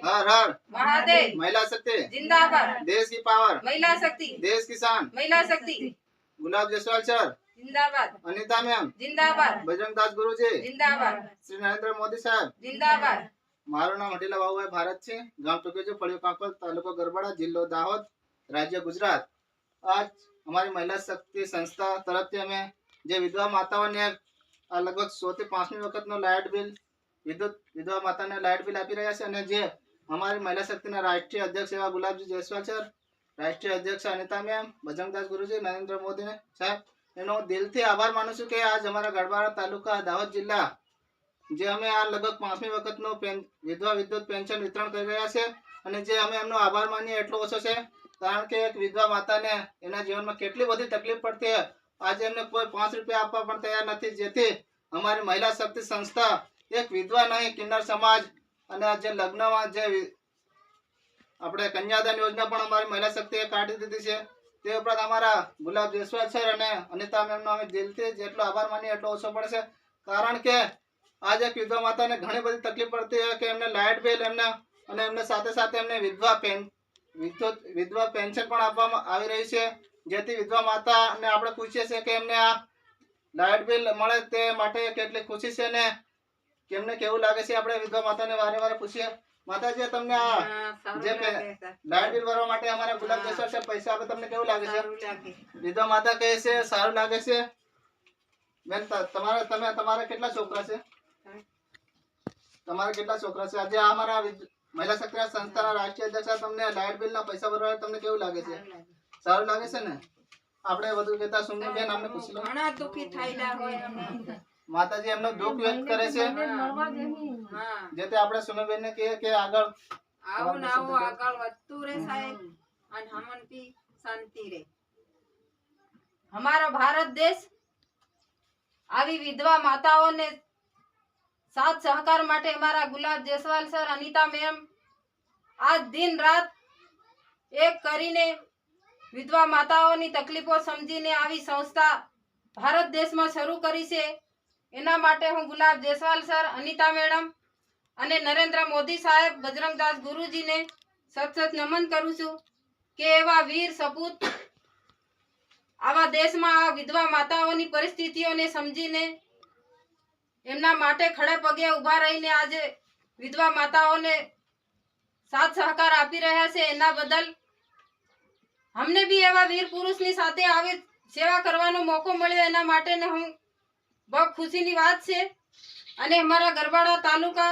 हर हर महादेव। महिला शक्ति जिंदाबाद। देश की पावर महिला शक्ति। देश किसान महिला शक्ति। गुलाब जसवाल सर जिंदाबाद। अनीता मैम जिंदाबाद। बजरंग दास गुरुजी जिंदाबाद। श्री नरेंद्र मोदी साहब जिंदाबाद। મારું નામ હટીલા બાબુભાઈ ભારત છે ગામ ટોકેજો ફળિયો કાંકલ તાલુકો ગરબાડા જિલ્લો દાહોદ રાજ્ય ગુજરાત आज हमारी महिला शक्ति संस्था तरफ અમે જે વિધવા માતાઓને લગભગ 100 થી 5મી વખતનો લાઇટ બિલ વિધવા માતાને લાઇટ બિલ આપી રહ્યા છે અને જે અમારી મહિલા શક્તિના રાષ્ટ્રીય અધ્યક્ષ એવા ગુલાબજી જયસ્વાલ સર રાષ્ટ્રીય અધ્યક્ષ અનિતા મેમ બજરંગદાસ ગુરુજી નરેન્દ્ર મોદી સાહેબ એનો દિલથી આભાર માનું છું કે આજ અમારા ગરબાડા તાલુકા દાહોદ જિલ્લા જે અમે આ લગભગ 5મી વખતનો વિધવા વિદ્યુત પેન્શન વિતરણ કરી રહ્યા છે અને જે અમે એમનો આભાર માનીએ એટલો ઓછો છે કારણ કે એક વિધવા માતાને એના જીવનમાં કેટલી બધી તકલીફ પડતી है આજે એમને કોઈ 5 રૂપિયા આપવા પણ તૈયાર નથી જેથી અમારી મહિલા શક્તિ સંસ્થા એક વિધવા નહીં કિન્નર સમાજ અને આ જે લગ્નમાં જે આપણે કન્યાદાન યોજના પણ અમારી મહિલા શક્તિએ કાઢી દીધી છે તે ઉપરાંત અમારા ગુલાબ જયસ્વાલ સર અને અનિતા મેમનો અમે દિલથી જેટલો આભાર માનીએ એટલો ઓછો પડશે કારણ કે आज एक विधवा माता ने घणी बड़ी तकलीफ पड़ती है कि एमने लाइट बिल एमने અને એમને સાથે સાથે એમને વિધવા પેન્શન પણ આપવામાં આવી રહી છે જેથી વિધવા માતાને આપણે પૂછીએ છીએ કે એમને આ લાઇટ બિલ મળે તે માટે કેટલી ખુશી છે ને કેમને કેવું લાગે છે આપણે વિધવા માતાને વારે પૂછીએ માતાજી તમને આ જે લાઇટ બિલ ભરવા માટે અમારા ગુલાબ જયસ્વાલ સાહેબ પૈસા આપે તમને કેવું લાગે છે વિધવા માતા કહે છે સારું લાગે છે બેન તમારે કેટલા છોકરા છે તમારે કેટલા છોકરા છે આજે અમારા મહિલા શક્તિ સંસ્થાના રાષ્ટ્રીય અધ્યક્ષ તમને લાઇટ બિલના પૈસા ભરવા તમને કેવું લાગે છે સારું લાગે છે ને આપણે વધુ કહેતા સુમની બેન અમને પૂછી લો ઘણા દુખી થયેલા હોય માતાજી એમનો દુઃખ વ્યક્ત કરે છે જેથી આપણે સુમની બેનને કહીએ કે આગળ આવો ને આવો આગળ વધતું રહે સાહેબ અને હમન की શાંતિ રહે हमारा भारत देश આવી વિધવા માતાઓને साथ सहकार माटे हमारा गुलाब जयस्वाल सर अनीता मैम आज दिन रात एक करीने विधवा माताओनी तकलीफों समझीने आवी संस्था भारत देश में शुरू करी छे एना माटे हूँ गुलाब जयस्वाल सर अनीता मैडम अने नरेंद्र मोदी साहेब बजरंगदास गुरुजी ने सत नमन करूँ छू के एवा वीर सपूत आवा देश में आ विधवा माताओनी परिस्थितिओं ने समझीने एमना माटे खड़े पगे उभा रहीने आज विधवा माताओने साथ सहकार आपी रह्या छे एना बदल हमने भी एवा वीर पुरुषनी साथे आवे सेवा करवानो मौको मळ्यो एना माटे ने हूँ बहुत खुशीनी वात छे अने हमारा गरबाड़ा तालुका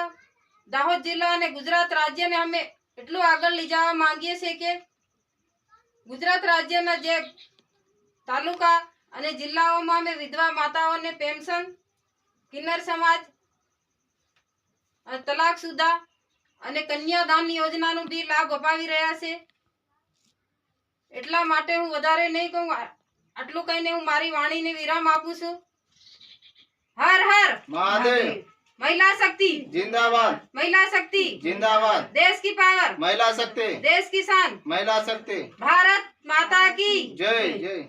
दाहोद जिल्ला अने गुजरात राज्य ने हमें एटલું આગળ લઈ જવા માંગીએ છે કે ગુજરાત રાજ્યના જે તાલુકા અને જિલ્લાઓમાં અમે વિધવા માતાઓને પેન્શન किन्नर समाज तलाक सुदा अने कन्यादान योजना नु भी लाभ अपावी रह्या छे एटला माटे हूँ वधारे नहीं कहूँ आटलू कहीने हूँ मारी वाणी ने विराम आपू छू हर हर महादेव महिला शक्ति जिंदाबाद महिला शक्ति जिंदाबाद देश की पावर महिला शक्ति देश किसान महिला शक्ति भारत माता की जय जय।